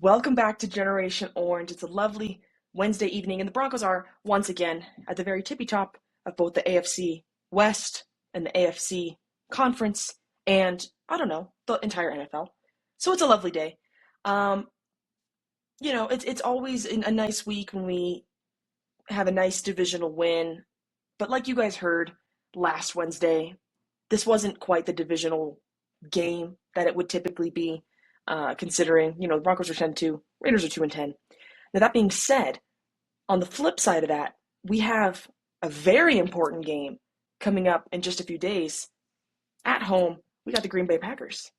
Welcome back to Generation Orange. It's a lovely Wednesday evening, and the Broncos are once again at the very tippy top of both the AFC West and the AFC Conference, and I don't know, the entire NFL. So it's a lovely day. Um, it's always a nice week when we have a nice divisional win. But like you guys heard last Wednesday, this wasn't quite the divisional game that it would typically be, considering, the Broncos are 10-2, Raiders are 2-10. Now, that being said, on the flip side of that, we have a very important game coming up in just a few days. At home, we got the Green Bay Packers.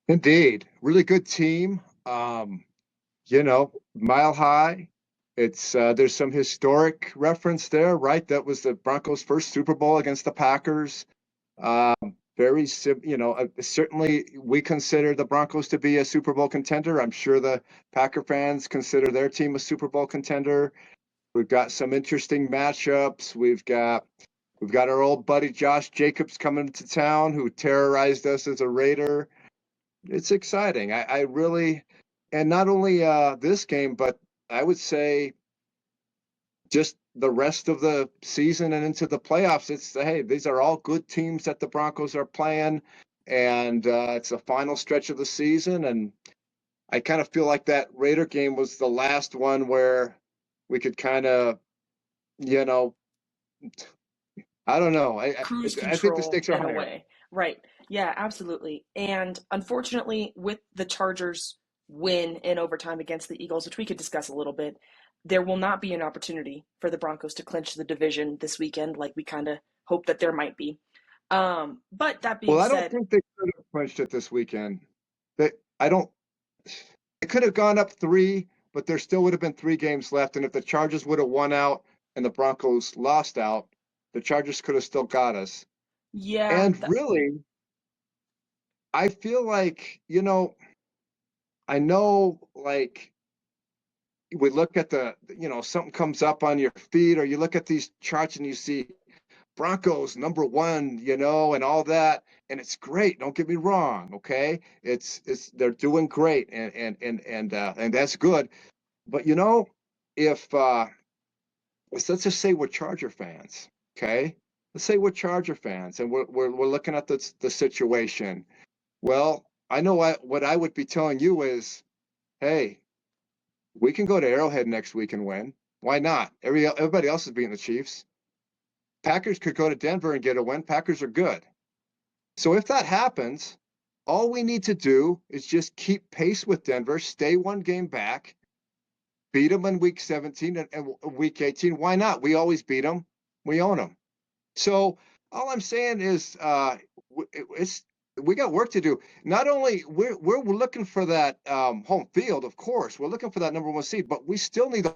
Indeed, really good team. Mile high. It's there's some historic reference there, right? That was the Broncos' first Super Bowl against the Packers. Certainly we consider the Broncos to be a Super Bowl contender. I'm sure the Packer fans consider their team a Super Bowl contender. We've got some interesting matchups. We've got our old buddy Josh Jacobs coming to town, who terrorized us as a Raider. It's exciting. I really, and not only this game, but I would say just the rest of the season and into the playoffs. Hey, these are all good teams that the Broncos are playing, and it's the final stretch of the season. And I kind of feel like that Raider game was the last one where we could kind of, you know, I don't know. Cruise I think the control stakes are in a higher. way. Right. Yeah, absolutely. And unfortunately, with the Chargers win in overtime against the Eagles, which we could discuss a little bit, there will not be an opportunity for the Broncos to clinch the division this weekend, like we kind of hope that there might be. But that Well, being I don't said, think they could have clinched it this weekend. I don't. It could have gone up three, but there still would have been three games left. And if the Chargers would have won out and the Broncos lost out, the Chargers could have still got us. yeah, And really, I feel like, I know, like, we look at something comes up on your feed, or you look at these charts and you see Broncos number one, and all that, and it's great. Don't get me wrong, okay? It's they're doing great, and that's good. But if let's just say we're Charger fans, okay? Let's say we're Charger fans, and we're looking at the situation. Well, I know what I would be telling you is, hey, we can go to Arrowhead next week and win. Why not? Everybody else is beating the Chiefs. Packers could go to Denver and get a win. Packers are good. So if that happens, all we need to do is just keep pace with Denver, stay one game back, beat them in week 17 and week 18. Why not? We always beat them. We own them. So all I'm saying is it's we got work to do. Not only we're looking for that home field, of course, we're looking for that number one seed, but we still need to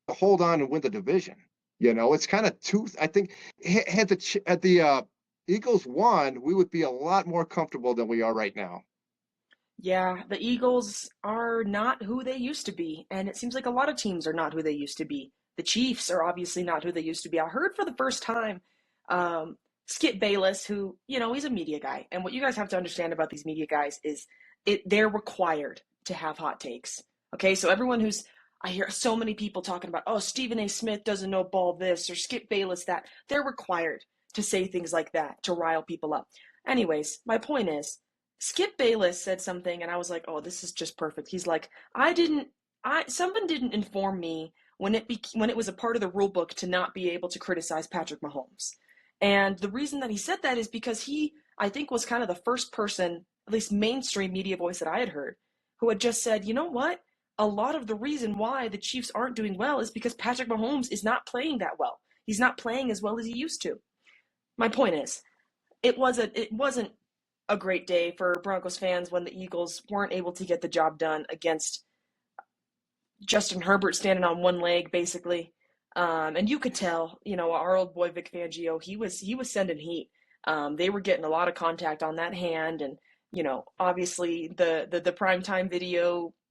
hold on and win the division. It's kind of two. I think had the Eagles won, we would be a lot more comfortable than we are right now. yeah, the Eagles are not who they used to be, and it seems like a lot of teams are not who they used to be. The Chiefs are obviously not who they used to be. I heard for the first time, Skip Bayless, who, he's a media guy, and what you guys have to understand about these media guys is they're required to have hot takes. Okay, so I hear so many people talking about, oh, Stephen A. Smith doesn't know ball this or Skip Bayless that. They're required to say things like that to rile people up. Anyways, my point is, Skip Bayless said something, and I was like, "Oh, this is just perfect." He's like, someone didn't inform me when it was a part of the rule book to not be able to criticize Patrick Mahomes." And the reason that he said that is because he, I think, was kind of the first person, at least mainstream media voice that I had heard, who had just said, "You know what? A lot of the reason why the Chiefs aren't doing well is because Patrick Mahomes is not playing that well. He's not playing as well as he used to." My point is, it wasn't a great day for Broncos fans when the Eagles weren't able to get the job done against Justin Herbert standing on one leg, basically. And you could tell, our old boy Vic Fangio, he was sending heat. They were getting a lot of contact on that hand, and obviously the primetime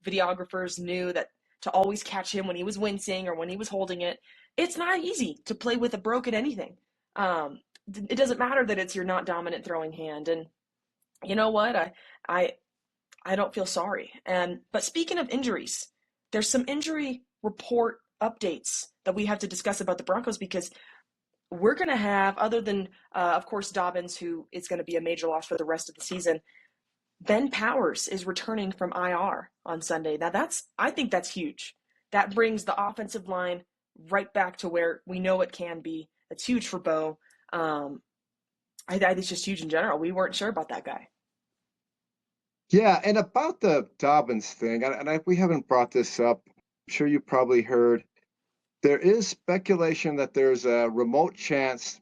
videographers knew that to always catch him when he was wincing or when he was holding it. It's not easy to play with a broken anything. Um, it doesn't matter that it's your not dominant throwing hand, and you know what? I I don't feel sorry. And but speaking of injuries, there's some injury report updates that we have to discuss about the Broncos because we're going to have, other than of course Dobbins, who is going to be a major loss for the rest of the season. Ben Powers is returning from IR on Sunday. Now I think that's huge. That brings the offensive line right back to where we know it can be. It's huge for Bo. Um, I think it's just huge in general. We weren't sure about that guy. Yeah, and about the Dobbins thing, we haven't brought this up. I'm sure you probably heard. There is speculation that there's a remote chance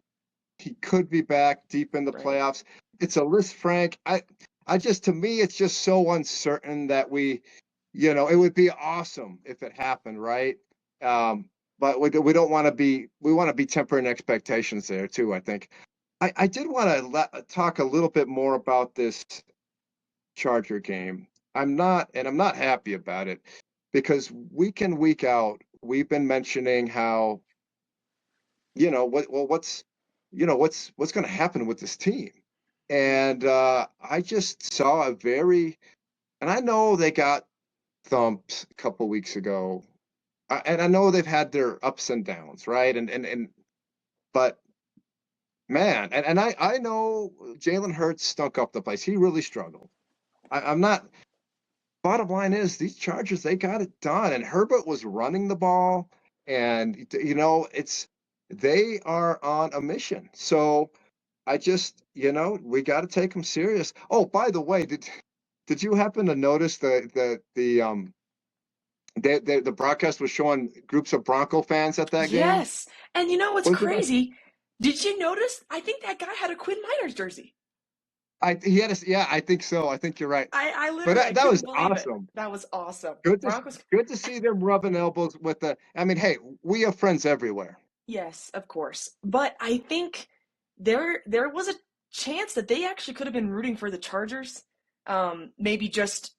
he could be back deep in the Right. playoffs. It's a list, Frank. I just, to me, it's just so uncertain that it would be awesome if it happened, right? But we don't want to be, we want to be tempering expectations there too, I think. I did want to talk a little bit more about this Charger game. I'm not happy about it because week in, week out, we've been mentioning how, what's going to happen with this team. And I just saw and I know they got thumped a couple weeks ago. And I know they've had their ups and downs, right? But man, and I know Jalen Hurts stunk up the place. He really struggled. I'm not, bottom line is these Chargers, they got it done. And Herbert was running the ball. And, they are on a mission. So I just, we got to take them serious. Oh, by the way, did you happen to notice the broadcast was showing groups of Bronco fans at that game? Yes. And you know what's Was it? crazy? Did you notice? I think that guy had a Quinn Miners jersey. He had yeah, I think so. I think you're right. I But literally I that couldn't was believe it. awesome. That was awesome. Good to Broncos. good to see them rubbing elbows with the. I mean, hey, we have friends everywhere. Yes, of course. But I think there was a chance that they actually could have been rooting for the Chargers. Maybe just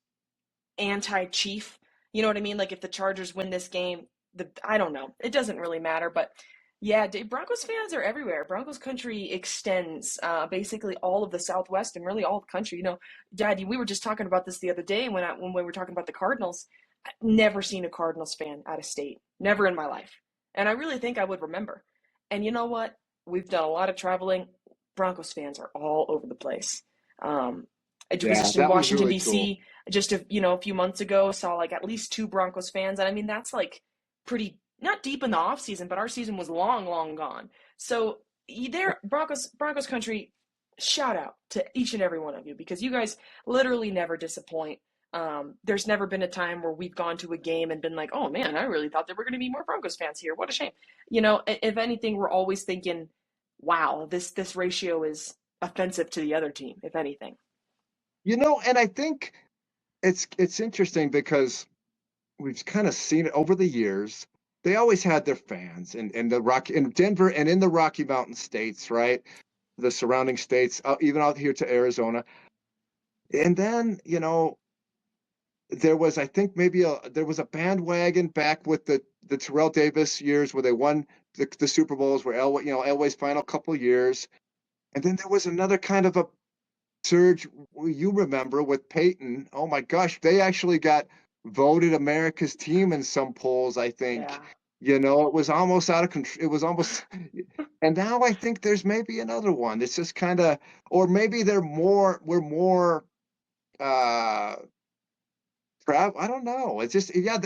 anti-Chief. You know what I mean? Like if the Chargers win this game, the I don't know. It doesn't really matter, but yeah, Broncos fans are everywhere. Broncos country extends basically all of the Southwest and really all the country. You know, Dad, we were just talking about this the other day when we were talking about the Cardinals. I've never seen a Cardinals fan out of state, never in my life, and I really think I would remember. And you know what? We've done a lot of traveling. Broncos fans are all over the place. Um, I was Yeah, just in that was Washington really cool. D.C. just a few months ago. Saw like at least two Broncos fans, and I mean that's like pretty not deep in the off season, but our season was long, long gone. So there, Broncos country, shout out to each and every one of you because you guys literally never disappoint. There's never been a time where we've gone to a game and been like, oh man, I really thought there were going to be more Broncos fans here. What a shame. You know, if anything, we're always thinking, wow, this ratio is offensive to the other team. If anything, And I think it's interesting because we've kind of seen it over the years. They always had their fans in Denver and in the Rocky Mountain states, right? The surrounding states, even out here to Arizona. And then, there was, I think maybe there was a bandwagon back with the Terrell Davis years where they won the Super Bowls, where Elway's final couple years. And then there was another kind of a surge you remember with Peyton. Oh my gosh, they actually got voted America's team in some polls, I think. yeah, It was almost out of control. It was almost, and now I think there's maybe another one. It's just kind of, or maybe we're more, uh, I don't know. It's just, yeah,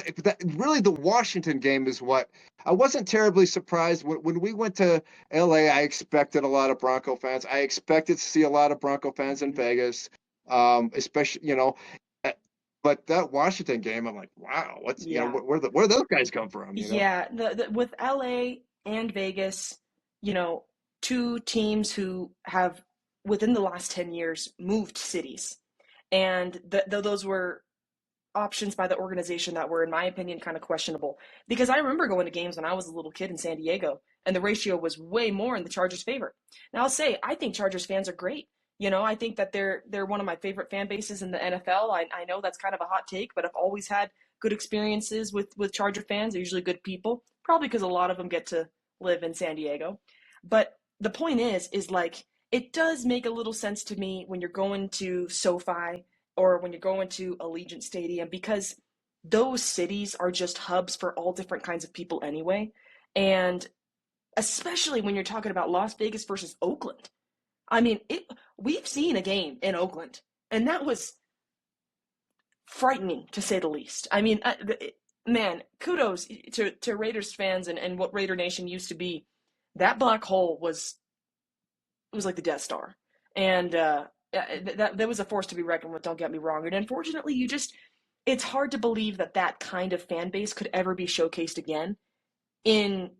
really the Washington game is what I wasn't terribly surprised when we went to LA. I expected a lot of Bronco fans. I expected to see a lot of Bronco fans in mm-hmm. Vegas, especially, eh, but that Washington game, I'm like, wow, Yeah. where those guys come from? Yeah, with LA and Vegas, you know, two teams who have within the last 10 years moved cities. And those were options by the organization that were, in my opinion, kind of questionable. Because I remember going to games when I was a little kid in San Diego, and the ratio was way more in the Chargers' favor. Now I'll say I think Chargers fans are great. You know, I think that they're one of my favorite fan bases in the NFL. I know that's kind of a hot take, but I've always had good experiences with Charger fans. They're usually good people, probably because a lot of them get to live in San Diego. But the point is like it does make a little sense to me when you're going to SoFi or when you're going to Allegiant Stadium, because those cities are just hubs for all different kinds of people anyway. And especially when you're talking about Las Vegas versus Oakland. I mean, we've seen a game in Oakland, and that was frightening to say the least. I mean, man, kudos to Raiders fans and what Raider Nation used to be. That black hole was, it was like the Death Star, and that was a force to be reckoned with. Don't get me wrong, and unfortunately, it's hard to believe that that kind of fan base could ever be showcased again in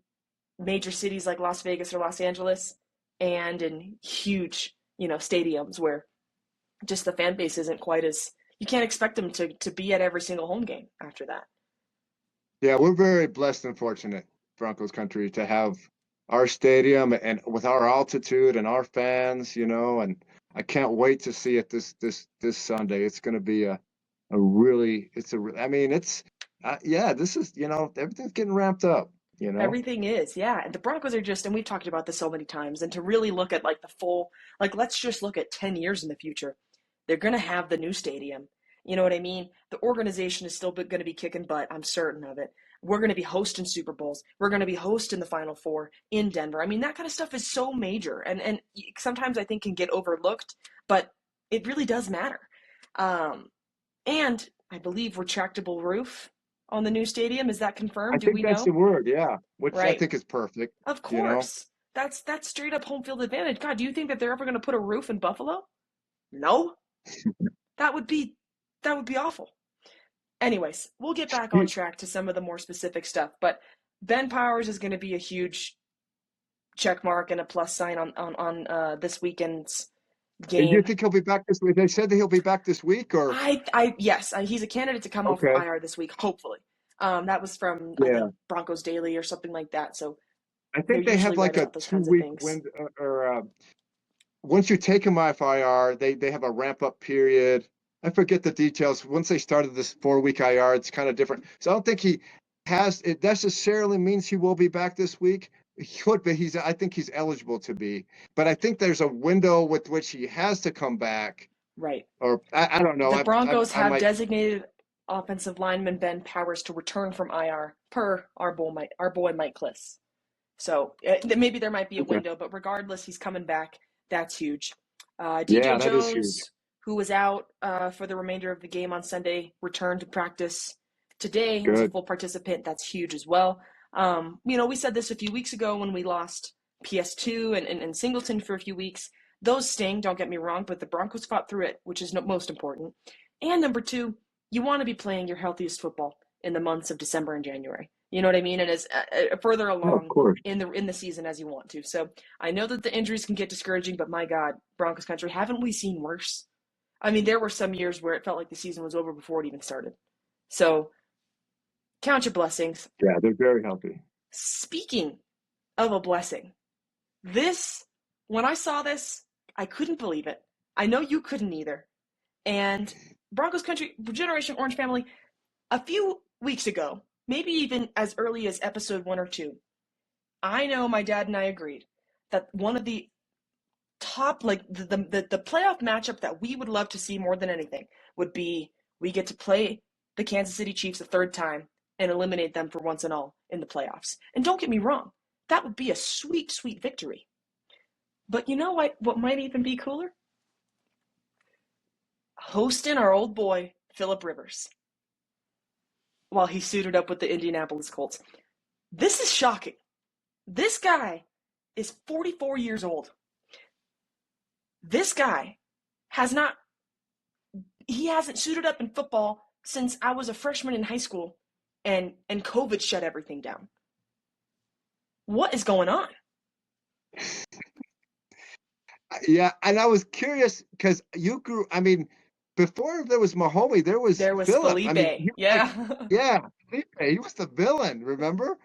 major cities like Las Vegas or Los Angeles, and in huge, stadiums where just the fan base isn't quite as, you can't expect them to be at every single home game after that. Yeah, we're very blessed and fortunate, Broncos country, to have our stadium and with our altitude and our fans, and I can't wait to see it this Sunday. It's going to be a really, I mean, yeah, this is, everything's getting ramped up. Everything is, yeah. And the Broncos are just, and we've talked about this so many times, and to really look at like the full, like let's just look at 10 years in the future. They're going to have the new stadium. You know what I mean? The organization is still going to be kicking butt. I'm certain of it. We're going to be hosting Super Bowls. We're going to be hosting the Final Four in Denver. I mean, that kind of stuff is so major, and sometimes I think can get overlooked, but it really does matter. And I believe retractable roof on the new stadium. Is that I confirmed? Do think we that's the know? word, yeah, which I Right. think is perfect, Of you know. course. That's straight up home field advantage. God, do you think that they're ever going to put a roof in Buffalo? No. That would be that would be awful. Anyways, we'll get back on You, track to some of the more specific stuff, but Ben Powers is going to be a huge check mark and a plus sign on this weekend's do you game. think he'll be back this week? They said that he'll be back this week, or Yes, he's a candidate to come off of okay, IR this week, hopefully. That was from, I yeah. think, Broncos Daily or something like that. So I they're think they usually have right like a about those kinds of 2 week things. wind or once you take him off IR, they have a ramp up period. I forget the details. Once they started this 4 week IR, it's kind of different. So I don't think he has it necessarily means he will be back this week. He could be. I think he's eligible to be, but I think there's a window with which he has to come back. Right. Or I don't know. The Broncos I have might. designated offensive lineman Ben Powers to return from IR per our boy Mike Kliss. So maybe there might be a Okay. window, but regardless, he's coming back. That's huge. DJ Yeah, that is huge. Jones, who was out for the remainder of the game on Sunday, returned to practice today. He was a Good. full participant. That's huge as well. We said this a few weeks ago when we lost PS2 and Singleton for a few weeks. Those sting, don't get me wrong, but the Broncos fought through it, which is most important. And number two, you want to be playing your healthiest football in the months of December and January. You know what I mean? And as further Yeah, of along course. in the season as you want to. So I know that the injuries can get discouraging, but my God, Broncos country, haven't we seen worse? I mean, there were some years where it felt like the season was over before it even started. So count your blessings. Yeah, they're very healthy. Speaking of a blessing, this, when I saw this, I couldn't believe it. I know you couldn't either. And Broncos country, Generation Orange family, a few weeks ago, maybe even as early as episode 1 or 2, I know my dad and I agreed that one of the top, like the playoff matchup that we would love to see more than anything would be we get to play the Kansas City Chiefs a third time and eliminate them for once and all in the playoffs. And don't get me wrong, that would be a sweet, sweet victory. But you know what might even be cooler? Hosting our old boy, Philip Rivers, while he suited up with the Indianapolis Colts. This is shocking. This guy is 44 years old. This guy has not, he hasn't suited up in football since I was a freshman in high school and COVID shut everything down. What is going on? Yeah, and I was curious because I mean, before there was Mahomey, there was There was Philip. I mean, Felipe. he was like, Yeah. yeah, Felipe, he was the villain, remember?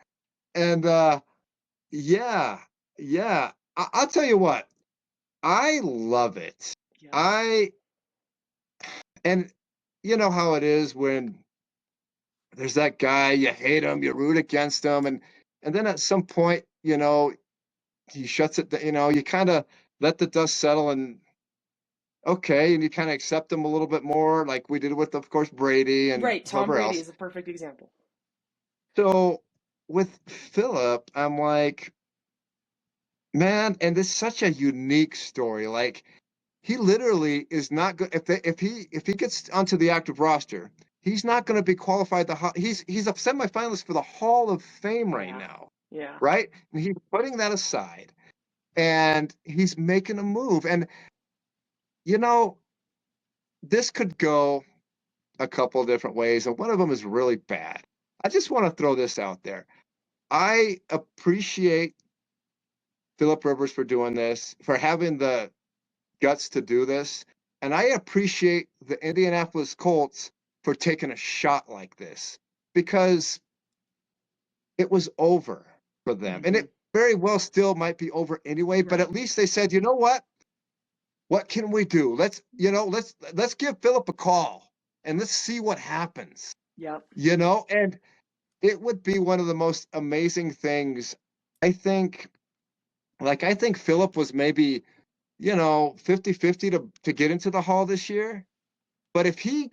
And yeah, yeah. I'll tell you what, I love it. Yes. I and you know how it is when there's that guy, you hate him, you root against him, and then at some point, he shuts it, you kind of let the dust settle and okay, and you kind of accept him a little bit more, like we did with, of course, Brady and Right, Tom whoever Brady else. is a perfect example. So with Philip, I'm like, man, and this is such a unique story. Like he literally is not good if he gets onto the active roster, he's not going to be qualified. He's a semifinalist for the Hall of Fame right Yeah, now, yeah. right? And he's putting that aside, and he's making a move. And you know, this could go a couple different ways, and one of them is really bad. I just want to throw this out there. I appreciate Philip Rivers for doing this, for having the guts to do this. And I appreciate the Indianapolis Colts for taking a shot like this because it was over for them. And Hmm. it very well still might be over anyway, but Right. at least they said, you know what? What can we do? Let's give Philip a call and let's see what happens. Yep. And it would be one of the most amazing things. I think I think Philip was maybe 50-50 to get into the hall this year. But if he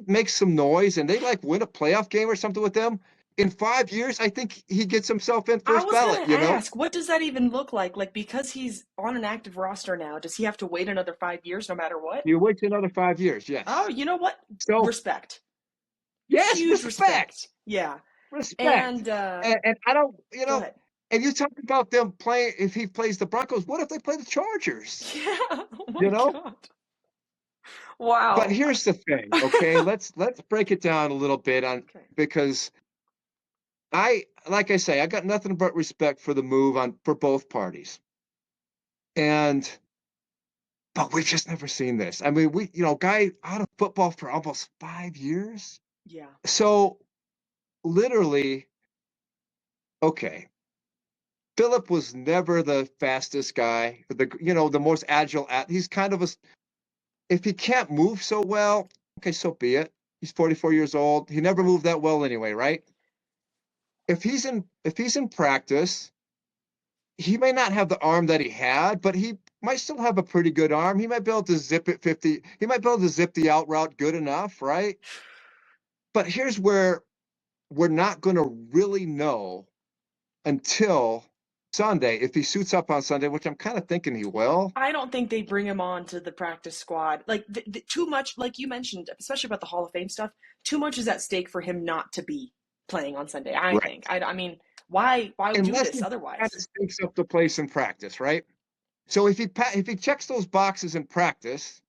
makes some noise and they like win a playoff game or something with them, in 5 years, I think he gets himself in I first was ballot, gonna ask, what does that even look like? Like, because he's on an active roster now, does he have to wait another 5 years no matter what? You wait another 5 years, Oh, yes. you know what? So Respect. yes, Huge respect. respect. Yeah. Respect. And And I don't, go ahead. and you talk about them playing if he plays the Broncos, what if they play the Chargers? Yeah. Oh You my know? God. But Wow. here's the thing, okay? Let's break it down a little bit on Okay. because I like I say, I got nothing but respect for the move on for both parties. And but we've just never seen this. I mean, guy out of football for almost 5 years. Yeah. So literally, okay. Philip was never the fastest guy, the most agile he's kind of if he can't move so well, okay, so be it. He's 44 years old. He never Right. moved that well anyway, right? If he's in practice, he may not have the arm that he had, but he might still have a pretty good arm. He might be able to zip it 50. He might be able to zip the out route good enough, right? But here's where we're not going to really know until Sunday if he suits up on Sunday, which I'm kind of thinking he will. I don't think they bring him on to the practice squad. Like too much, like you mentioned, especially about the Hall of Fame stuff. Too much is at stake for him not to be playing on Sunday. I think. Right. I mean, why do Unless this he kind of otherwise? stinks up the place in practice, right? So if he checks those boxes in practice,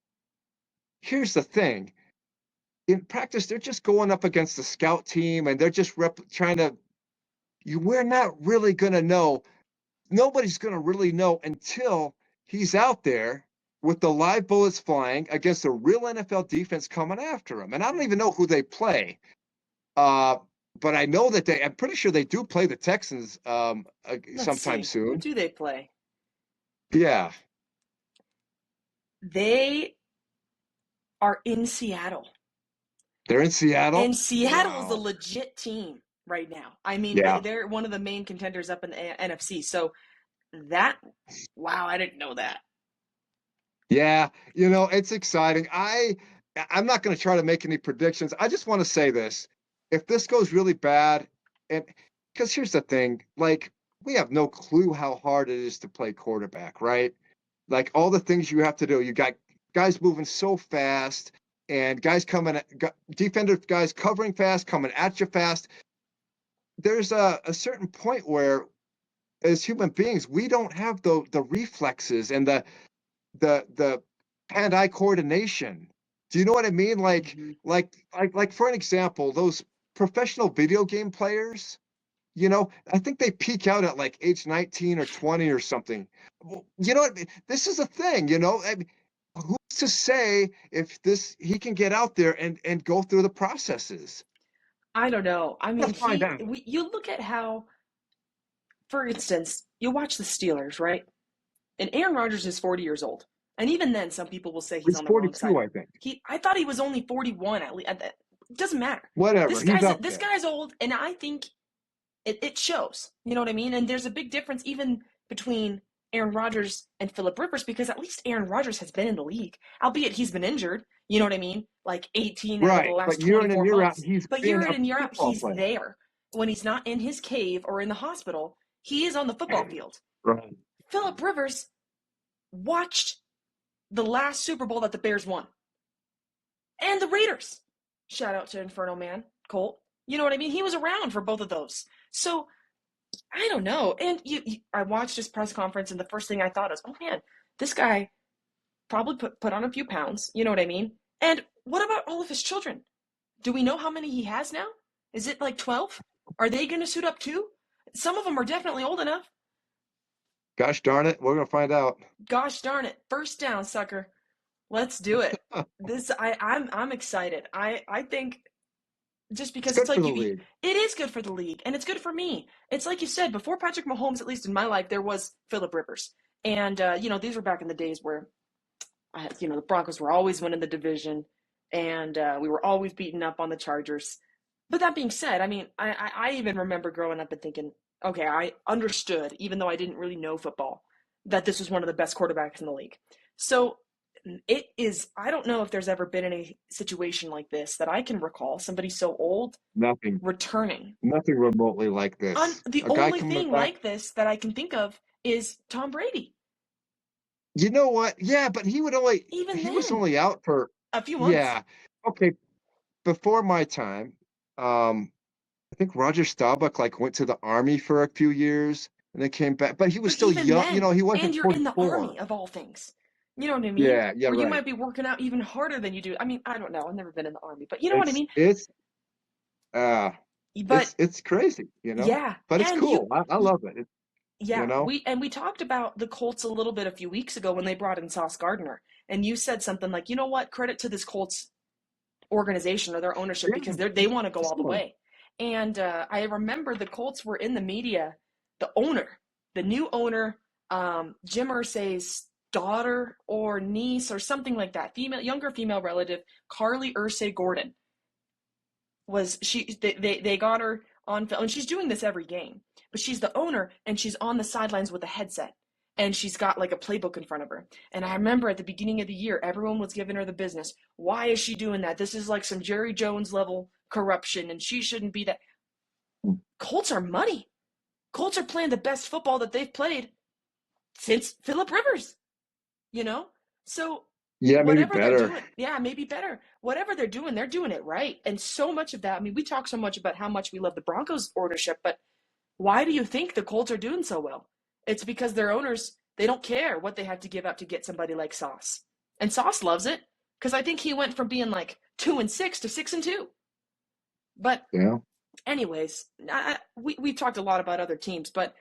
here's the thing. In practice, they're just going up against the scout team and they're just trying to we're not really going to know. Nobody's going to really know until he's out there with the live bullets flying against a real NFL defense coming after him. And I don't even know who they play. Uh, but I know that I'm pretty sure they do play the Texans Let's sometime see. Who soon. do they play? Yeah, They are in Seattle. they're in And Seattle. Seattle is a Wow. legit team right now. I mean, Yeah. they're one of the main contenders up in the NFC. So that, wow, I didn't know that. Yeah, it's exciting. I'm not going to try to make any predictions. I just want to say this. If this goes really bad, and because here's the thing, like we have no clue how hard it is to play quarterback, right? Like all the things you have to do. You got guys moving so fast and guys defender guys covering fast, coming at you fast. There's a certain point where as human beings, we don't have the reflexes and the hand-eye coordination. Do you know what I mean? Hmm. Like for an example, those professional video game players, I think they peak out at like age 19 or 20 or something. Well, you know what? This is a thing, I mean, who's to say if this he can get out there and go through the processes? I don't know. I We're mean, gonna find out. you look at how, for instance, you watch the Steelers, right? And Aaron Rodgers is 40 years old. And even then, some people will say he's He's on the wrong 42, side. I think. I thought he was only 41 at least. It doesn't matter. Whatever. He's up This there. guy's old, and I think it shows. You know what I mean? And there's a big difference even between Aaron Rodgers and Philip Rivers because at least Aaron Rodgers has been in the league, albeit he's been injured. You know what I mean? Like 18 out of the Right. But last year in and 24 year out, months. he's But been year in a and year out, football he's player. there. When he's not in his cave or in the hospital, he is on the football field. Right. Philip Rivers watched the last Super Bowl that the Bears won. And the Raiders. Shout out to Inferno Man, Colt. You know what I mean? He was around for both of those. So I don't know. And I watched his press conference, and the first thing I thought is, oh man, this guy probably put on a few pounds. You know what I mean? And what about all of his children? Do we know how many he has now? Is it like 12? Are they going to suit up too? Some of them are definitely old enough. Gosh darn it, we're gonna find out. Gosh darn it. First down, sucker. Let's do it. I'm excited. I think just It's because it's good for like the you league. it is good for the league and it's good for me. It's like you said, before Patrick Mahomes, at least in my life, there was Philip Rivers. And these were back in the days where the Broncos were always winning the division and we were always beating up on the Chargers. But that being said, I mean, I even remember growing up and thinking, okay, I understood, even though I didn't really know football, that this was one of the best quarterbacks in the league. So it is, I don't know if there's ever been any situation like this that I can recall, somebody so old Nothing, returning. nothing remotely like this. The A guy only coming thing back. like this that I can think of is Tom Brady. You know what? Yeah, but Even he was then, only out for, a few months. yeah. Okay, before my time, I think Roger Staubach like went to the army for a few years and then came back, but he was But still even young. You then, know, he and wasn't you're in the 44. army of all things. You know what I mean? Yeah, yeah, Where you right. might be working out even harder than you do. I mean, I don't know. I've never been in the army, but you know what I It's mean? it's uh But it's crazy, yeah, but it's and cool. I love it. You yeah, know, we talked about the Colts a little bit a few weeks ago when they brought in Sauce Gardner, and you said something like, you know what, credit to this Colts organization or their ownership because yeah, they want to go all the sure. way. And I remember the Colts were in the media. The owner, the new owner, Jim Irsay's daughter or niece or something like that, younger female relative, Carly Ursay Gordon they got her on film and she's doing this every game, but she's the owner and she's on the sidelines with a headset and she's got like a playbook in front of her. And I remember at the beginning of the year everyone was giving her the business. Why is she doing that? This is like some Jerry Jones level corruption and she shouldn't be that. Colts are money. Colts are playing the best football that they've played since Philip Rivers, you know? So Yeah, maybe whatever they're better. doing, yeah, maybe better. Whatever they're doing it right. And so much of that, I mean, we talk so much about how much we love the Broncos ownership, but why do you think the Colts are doing so well? It's because their owners, they don't care what they have to give up to get somebody like Sauce. And Sauce loves it because I think he went from being like 2-6 to 6-2. But Yeah. anyways, we've talked a lot about other teams, but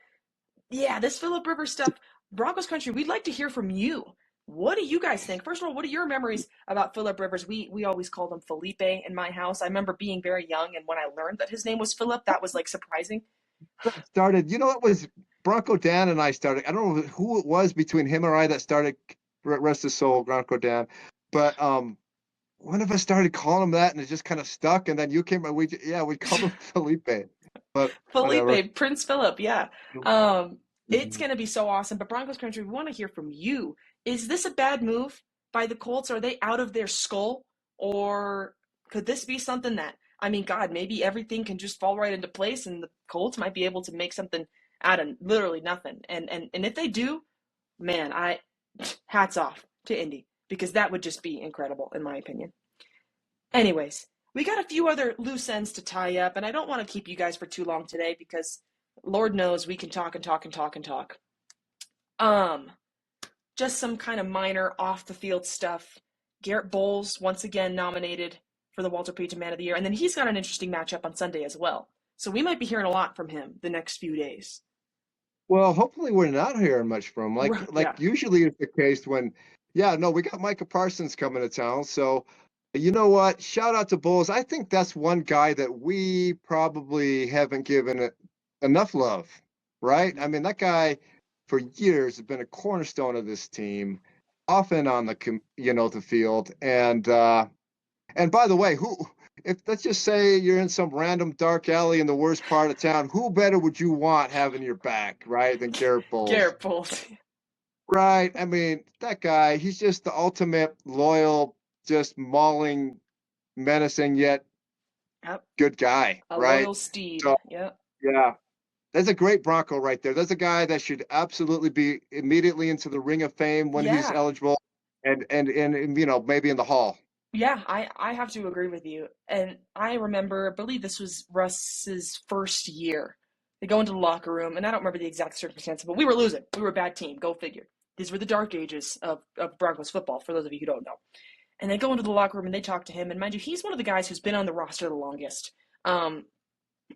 yeah, this Philip Rivers stuff, Broncos country, we'd like to hear from you. What do you guys think? First of all, what are your memories about Philip Rivers? We always called him Felipe in my house. I remember being very young, and when I learned that his name was Philip, that was like surprising. That started, it was Bronco Dan and I started. I don't know who it was between him or I that started, rest his soul, Bronco Dan. But one of us started calling him that and it just kind of stuck. And then you came and we called him Felipe. But whatever. Felipe, Prince Philip, yeah. Um, it's going to be so awesome. But Broncos country, we want to hear from you. Is this a bad move by the Colts? Are they out of their skull? Or could this be something that, I mean, God, maybe everything can just fall right into place and the Colts might be able to make something out of literally nothing. And if they do, man, hats off to Indy because that would just be incredible in my opinion. Anyways, we got a few other loose ends to tie up, and I don't want to keep you guys for too long today because Lord knows we can talk and talk and talk and talk. Um, just some kind of minor off the field stuff. Garrett Bowles once again nominated for the Walter Payton Man of the Year, and then he's got an interesting matchup on Sunday as well. So we might be hearing a lot from him the next few days. Well, hopefully we're not hearing much from him. Like Yeah, usually is the case when, yeah, no, we got Micah Parsons coming to town. So you know what? Shout out to Bulls. I think that's one guy that we probably haven't given it enough love, right? I mean, that guy for years has been a cornerstone of this team, often on the field. And by the way, who if let's just say you're in some random dark alley in the worst part of town, who better would you want having your back, right, than Garrett Bowles? Garrett Bowles. Right. I mean, that guy, he's just the ultimate loyal, just mauling, menacing yet Yep. good guy, A right? loyal steed. So Yep. yeah, that's a great Bronco right there. That's a guy that should absolutely be immediately into the Ring of Fame when he's Yeah. eligible, and maybe in the Hall. Yeah, I have to agree with you. And I remember, I believe this was Russ's first year. They go into the locker room, and I don't remember the exact circumstances, but we were losing. We were a bad team. Go figure. These were the dark ages of Broncos football, for those of you who don't know. And they go into the locker room and they talk to him. And mind you, he's one of the guys who's been on the roster the longest. Um,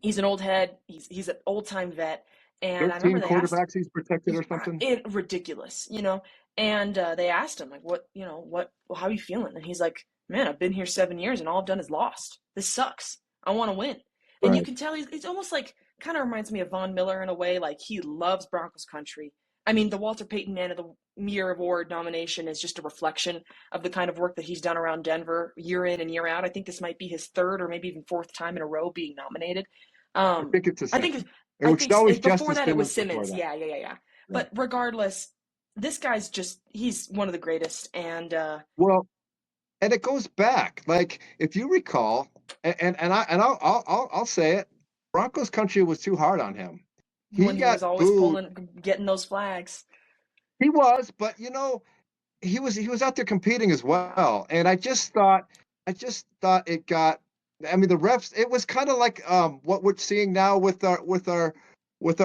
he's an old head. He's an old time vet. And I remember 13 they asked, quarterbacks he's protected or something. ridiculous, you know. And they asked him like, how are you feeling? And he's like, man, I've been here 7 years and all I've done is lost. This sucks. I want to win. And you Right. can tell he's almost like kind of reminds me of Von Miller in a way. Like he loves Broncos country. I mean, the Walter Payton Man of the Year Award nomination is just a reflection of the kind of work that he's done around Denver year in and year out. I think this might be his third or maybe even fourth time in a row being nominated. I Um, think it's the I same. think It I was think always before Justice that it was Simmons before Simmons. that. Yeah. Yeah. But regardless, this guy's he's one of the greatest. And Well, and it goes back. Like if you recall, and I'll say it, Broncos country was too hard on him. when He he was got always booed. getting those flags. He was, but he was out there competing as Yeah, well. And I just thought it got. I mean, the refs. It was kind of like what we're seeing now with our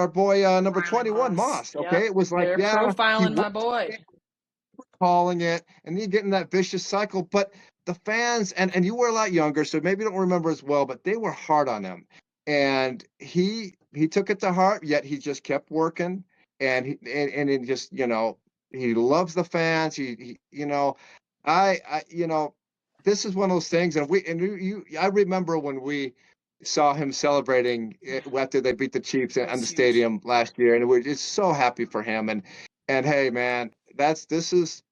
boy number Riley 21 Moss. Moss. Okay, Yep, it was like they're yeah, he profiling was my boy. calling it, and you get in that vicious cycle. But the fans, and you were a lot younger, so maybe you don't remember as well, but they were hard on him, and he took it to heart. Yet he just kept working, and he just he loves the fans. I this is one of those things, and I remember when we saw him celebrating after they beat the Chiefs That in was the huge. stadium last year, and we're just so happy for him. And hey, man, this is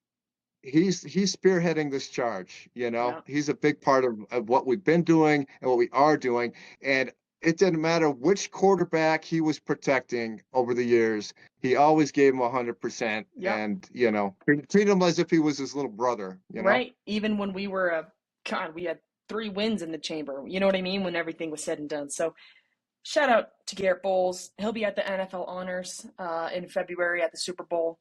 he's spearheading this charge. Yeah, He's a big part of what we've been doing and what we are doing. And it didn't matter which quarterback he was protecting over the years. He always gave him 100%, yep. and treat him as if he was his little brother. Right. Even when we were God, we had 3 wins in the chamber. You know what I mean? When everything was said and done. So shout out to Garrett Bowles. He'll be at the NFL Honors in February at the Super Bowl.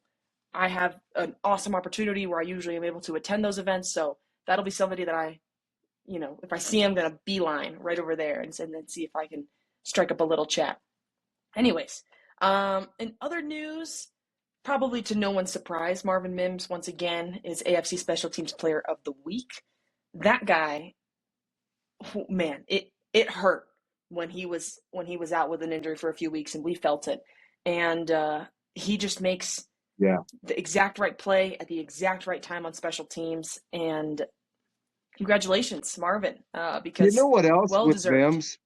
I have an awesome opportunity where I usually am able to attend those events. So that'll be somebody that if I see him, I'm going to beeline right over there and then see if I can strike up a little chat. Anyways, in other news, probably to no one's surprise, Marvin Mims once again is AFC Special Teams Player of the Week. That guy, oh, man, it hurt when he was out with an injury for a few weeks, and we felt it. And he just makes Yeah. the exact right play at the exact right time on special teams. And congratulations, Marvin, You know because what else well with deserved. Mims?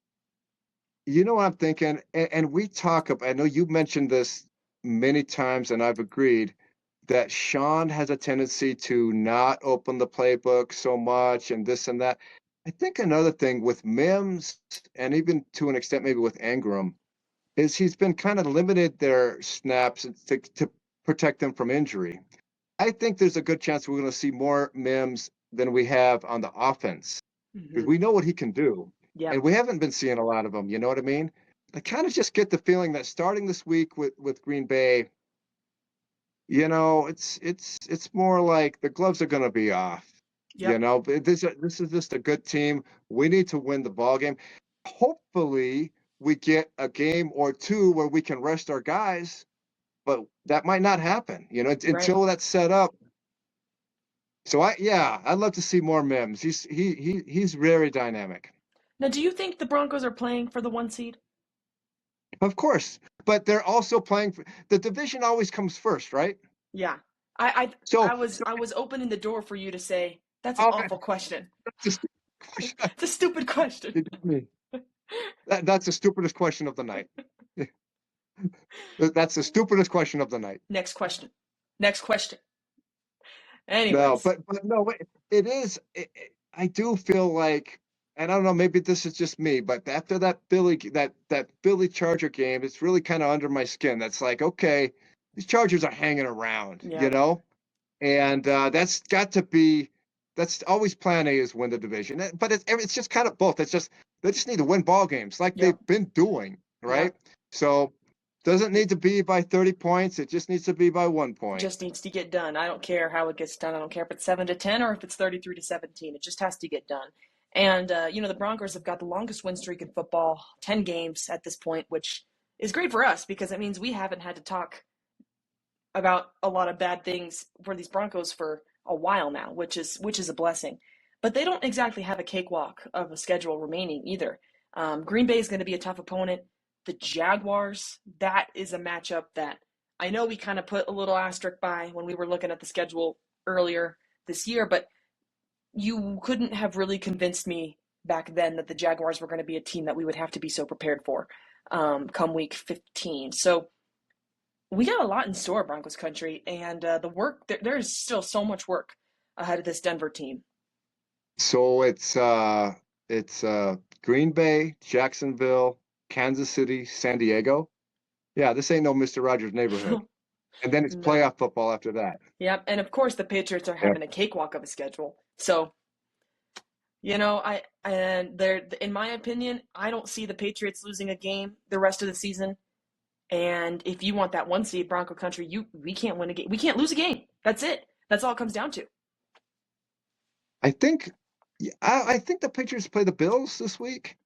You know what I'm thinking? And we talk about, I know you mentioned this many times, and I've agreed that Sean has a tendency to not open the playbook so much and this and that. I think another thing with Mims, and even to an extent maybe with Ingram, is he's been kind of limited their snaps to protect them from injury. I think there's a good chance we're going to see more Mims than we have on the offense because Mm-hmm. we know what he can do, Yep. and we haven't been seeing a lot of them. You know what I mean? I kind of just get the feeling that starting this week with Green Bay, it's more like the gloves are going to be off. Yep. But this is just a good team. We need to win the ball game. Hopefully, we get a game or two where we can rest our guys, but that might not happen. Right. Until that's set up. So I'd love to see more Mims. He's very dynamic. Now, do you think the Broncos are playing for the 1 seed? Of course, but they're also playing for the division always comes first, right? Yeah. I I So, I was so I was opening the door for you to say that's an okay, awful question. that's a stupid question. It's a stupid question. You got me. That's the stupidest question of the night. That's the stupidest question of the night. Next question. Next question. No, Anyways, but no, it is. I do feel like, and I don't know, maybe this is just me, but after that Billy Charger game, it's really kind of under my skin. That's like, okay, these Chargers are hanging around, Yeah. and that's always plan A is win the division. But it's just kind of both. It's just they just need to win ball games like Yep. they've been doing, Yep. right? So doesn't need to be by 30 points. It just needs to be by 1 point. Just needs to get done. I don't care how it gets done. I don't care if it's 7-10 or if it's 33-17. It just has to get done. And the Broncos have got the longest win streak in football, 10 games at this point, which is great for us because it means we haven't had to talk about a lot of bad things for these Broncos for a while now, which is a blessing. But they don't exactly have a cakewalk of a schedule remaining either. Green Bay is going to be a tough opponent. The Jaguars, that is a matchup that I know we kind of put a little asterisk by when we were looking at the schedule earlier this year, but you couldn't have really convinced me back then that the Jaguars were going to be a team that we would have to be so prepared for come week 15. So we got a lot in store, Broncos country, and the work there's still so much work ahead of this Denver team. So it's Green Bay, Jacksonville, Kansas City, San Diego. Yeah, this ain't no Mr. Rogers neighborhood. And then it's No. playoff football after that. Yep, and of course the Patriots are Yep. having a cakewalk of a schedule. So in my opinion, I don't see the Patriots losing a game the rest of the season. And if you want that one seed, Bronco country, we can't win a game. We can't lose a game. That's it. That's all it comes down to. I think yeah, I think the Patriots play the Bills this week.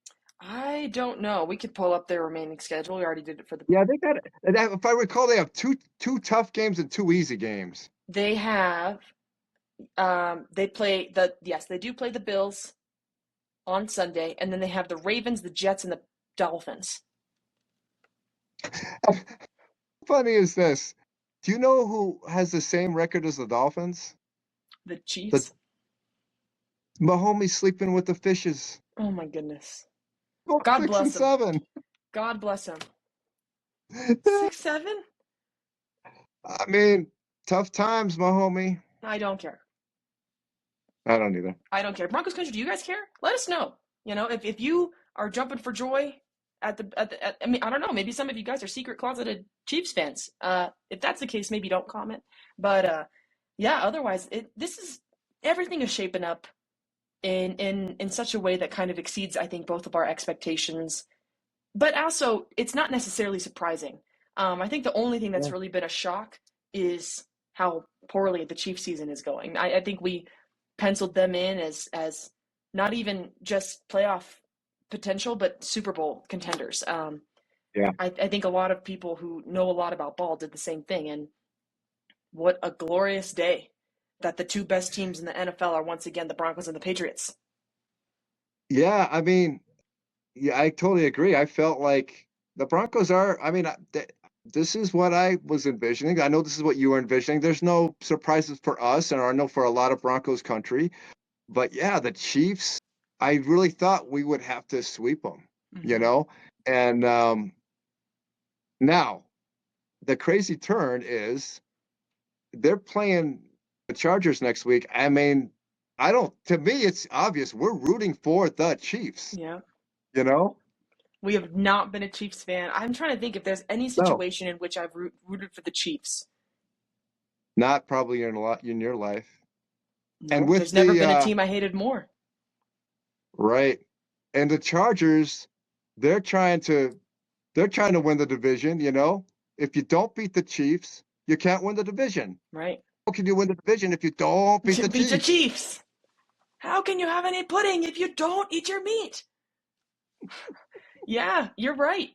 I don't know. We could pull up their remaining schedule. We already did it for the. Yeah, they got it. If I recall, they have two tough games and two easy games. They have. They play yes, they do play the Bills on Sunday, and then they have the Ravens, the Jets, and the Dolphins. How funny is this? Do you know who has the same record as the Dolphins? The The Chiefs. Mahomes sleeping with the fishes. Oh my goodness. Go God six and bless them. seven. God bless them. 6-7? I mean, tough times, my homie. I don't care. I don't either. I don't care. Broncos country, do you guys care? Let us know. If you are jumping for joy I mean, I don't know, maybe some of you guys are secret closeted Chiefs fans. If that's the case, maybe don't comment. But yeah, otherwise this is everything is shaping up in such a way that kind of exceeds, I think, both of our expectations. But also, it's not necessarily surprising. I think the only thing that's Yeah. really been a shock is how poorly the Chiefs season is going. I think we penciled them in as not even just playoff potential, but Super Bowl contenders. Yeah. I think a lot of people who know a lot about ball did the same thing. And what a glorious day that the two best teams in the NFL are once again the Broncos and the Patriots. Yeah, I mean, yeah, I totally agree. I felt like the Broncos are, I mean, this is what I was envisioning. I know this is what you were envisioning. There's no surprises for us, and I know for a lot of Broncos country. But yeah, the Chiefs, I really thought we would have to sweep them, you Mm-hmm. know? And now the crazy turn is they're playing the Chargers next week. I mean, to me, it's obvious we're rooting for the Chiefs, Yeah. you know? We have not been a Chiefs fan. I'm trying to think if there's any No, situation in which I've rooted for the Chiefs. not probably in a lot in your life. And No, with there's never the been a team I hated more. right, and the Chargers, they're trying to they're trying to win the division, you know? If you don't beat the Chiefs, you can't win the division. Right? How can you win the division if you don't beat the Beat the Chiefs? Chiefs. How can you have any pudding if you don't eat your meat? Yeah, you're right.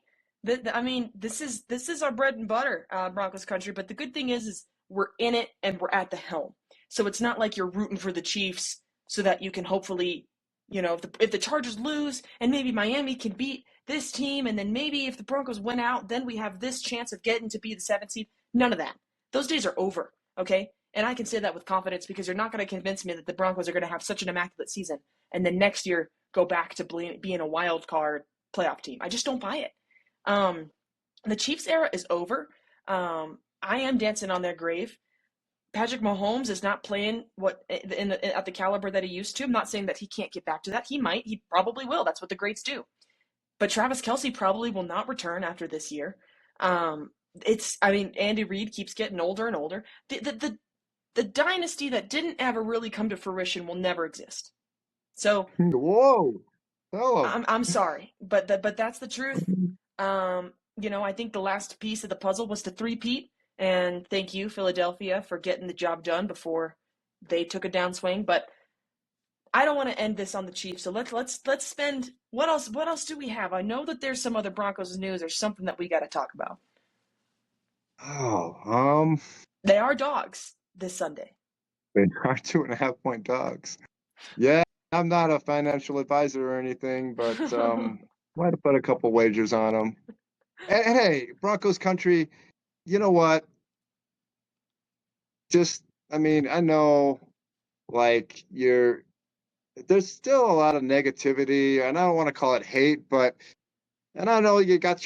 I mean, this is our bread and butter, Broncos country. But the good thing is we're in it and we're at the helm. So it's not like you're rooting for the Chiefs so that you can hopefully, if the Chargers lose and maybe Miami can beat this team, and then maybe if the Broncos win out, then we have this chance of getting to be the seventh seed. None of that. Those days are over. Okay, and I can say that with confidence because you're not going to convince me that the Broncos are going to have such an immaculate season and then next year go back to being a wild card playoff team. I just don't buy it. Um, the Chiefs era is over. I am dancing on their grave. Patrick Mahomes is not playing at the caliber that he used to. I'm not saying that he can't get back to that. He might. He probably will. That's what the greats do. But Travis Kelce probably will not return after this year. I mean, Andy Reid keeps getting older and older. The dynasty that didn't ever really come to fruition will never exist. So Whoa, hello. I'm sorry, but that's the truth. I think the last piece of the puzzle was to three-peat, and thank you, Philadelphia, for getting the job done before they took a downswing. But I don't want to end this on the Chiefs, so let's spend what else do we have? I know that there's some other Broncos news or something that we got to talk about. Oh, They are dogs this Sunday. they are 2.5 point dogs. Yeah, I'm not a financial advisor or anything, but might have put a couple wagers on them. And hey, Broncos country, you know what? Just, I mean, I know like there's still a lot of negativity, and I don't want to call it hate, but and I know you got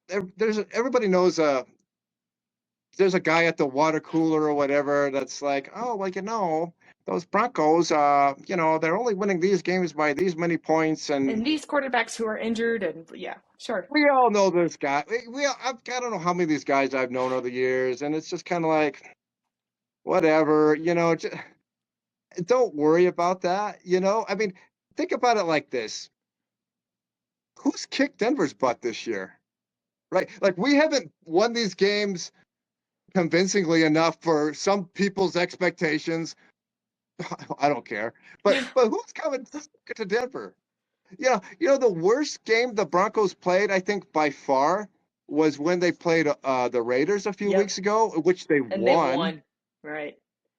everybody knows there's a guy at the water cooler or whatever that's like, oh, well, those Broncos, they're only winning these games by these many points, and And these quarterbacks who are injured, and yeah, sure. we all know this guy. I don't know how many of these guys I've known over the years, and it's just kind of like, whatever, just, don't worry about that. I mean, think about it like this: who's kicked Denver's butt this year, right? Like we haven't won these games convincingly enough for some people's expectations. I don't care, but who's coming to Denver? The worst game the Broncos played, I think by far, was when they played the Raiders a few Yep, weeks ago, which they and they won. won. Right.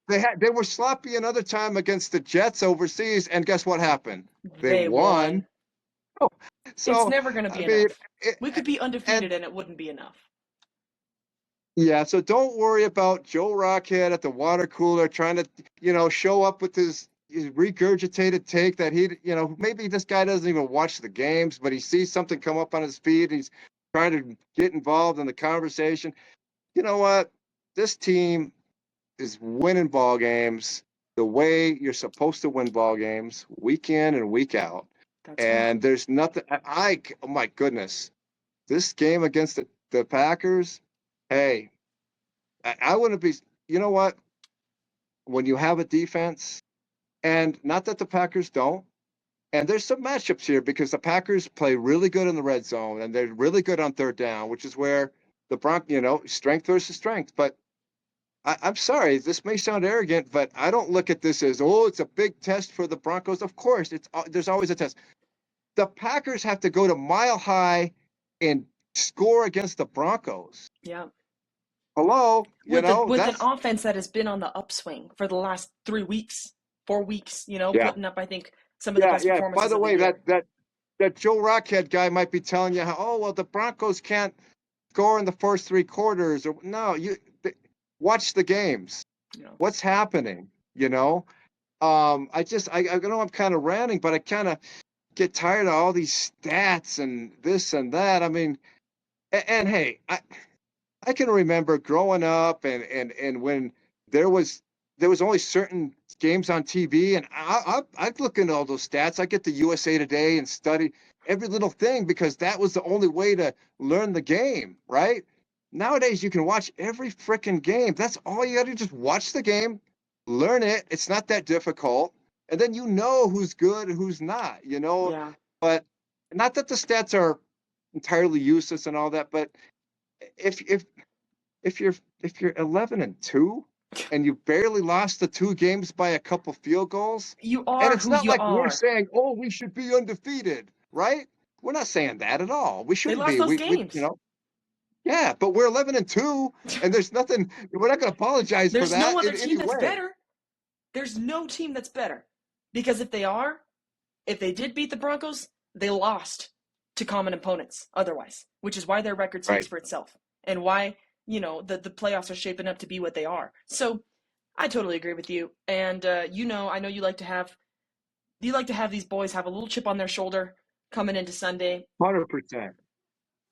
They were sloppy another time against the Jets overseas, and guess what happened? They They won. won. Oh, It's so never going to I be mean, enough. We could be undefeated and and it wouldn't be enough. yeah, so don't worry about Joe Rockhead at the water cooler trying to, show up with his regurgitated take that maybe this guy doesn't even watch the games, but he sees something come up on his feed. He's trying to get involved in the conversation. You know what? This team is winning ball games the way you're supposed to win ball games, week in and week out. That's right. And there's nothing. Oh my goodness, this game against the Packers. Hey, I wouldn't be. You know what? When you have a defense, and not that the Packers don't, and there's some matchups here because the Packers play really good in the red zone and they're really good on third down, which is where the strength versus strength. But I'm sorry, this may sound arrogant, but I don't look at this as, oh, it's a big test for the Broncos. Of course, there's always a test. The Packers have to go to Mile High and score against the Broncos. Yeah. Hello, With an that's offense that has been on the upswing for the last 3 weeks, 4 weeks, yeah, putting up, I think, some of the yeah, best yeah. By performances the of the way, year. that Joe Rockhead guy might be telling you how, oh well, the Broncos can't score in the first 3 quarters, or no, watch the games. You know. What's happening? I know I'm kind of ranting, but I kind of get tired of all these stats and this and that. I mean, and hey, I can remember growing up and when there was there was only certain games on TV, and I'd look into all those stats. I get the USA Today and study every little thing because that was the only way to learn the game, right? Nowadays, you can watch every freaking game. That's all you got to just watch the game, learn it. It's not that difficult, and then you know who's good and who's not. Yeah. But not that the stats are entirely useless and all that, but if if if you're 11-2 and you barely lost the 2 games by a couple field goals, You and are it's who not you like we're are. saying, oh, we should be undefeated, right? We're not saying that at all. We They shouldn't lost be. those We games. yeah, but we're 11-2, and there's nothing. We're not going to apologize for There's no that other in team any that's way. better. There's no team that's better. Because if they did beat the Broncos, they lost to common opponents otherwise, which is why their record speaks Right. for itself and why, the playoffs are shaping up to be what they are. So I totally agree with you. And, I know you like to have these boys have a little chip on their shoulder coming into Sunday. 100%.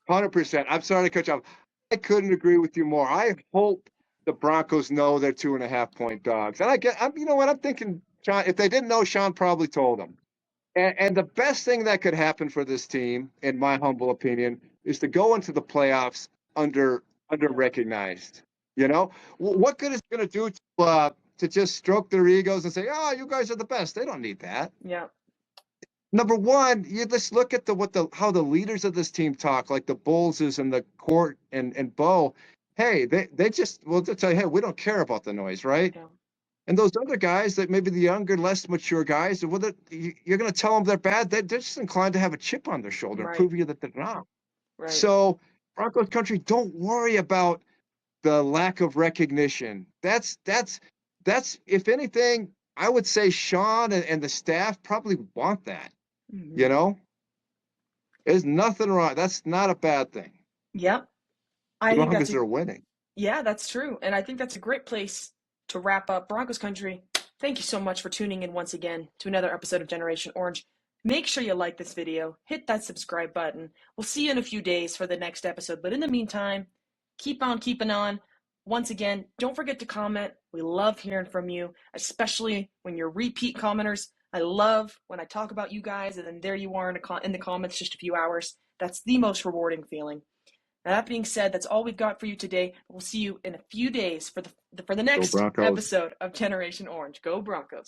100%. I'm sorry to cut you off. I couldn't agree with you more. I hope the Broncos know they're 2.5 point dogs. And you know what? I'm thinking, Sean, if they didn't know, Sean probably told them. And the best thing that could happen for this team, in my humble opinion, is to go into the playoffs under under-recognized. You know, what good is it going to do to just stroke their egos and say, "Oh, you guys are the best"? They don't need that. Yeah. Number one, you just look at how the leaders of this team talk, like the Bullses and the Court and Bo. Hey, they just will tell you, hey, we don't care about the noise, right? Yeah. And those other guys that maybe the younger, less mature guys, well, you're going to tell them they're bad. They're just inclined to have a chip on their shoulder, Right. prove you that they're not. Right. So Broncos country, don't worry about the lack of recognition. That's if anything, I would say Sean and the staff probably want that. You Mm-hmm. know, there's nothing wrong. That's not a bad thing. Yep. As I think long that's as a they're winning. Yeah, that's true. And I think that's a great place to wrap up Broncos country. Thank you so much for tuning in once again to another episode of Generation Orange. Make sure you like this video, hit that subscribe button. We'll see you in a few days for the next episode. But in the meantime, keep on keeping on. Once again, don't forget to comment. We love hearing from you, especially when you're repeat commenters. I love when I talk about you guys and then there you are in the comments just a few hours. That's the most rewarding feeling. Now, that being said, that's all we've got for you today. We'll see you in a few days for the Go next Broncos. episode of Generation Orange. Go Broncos.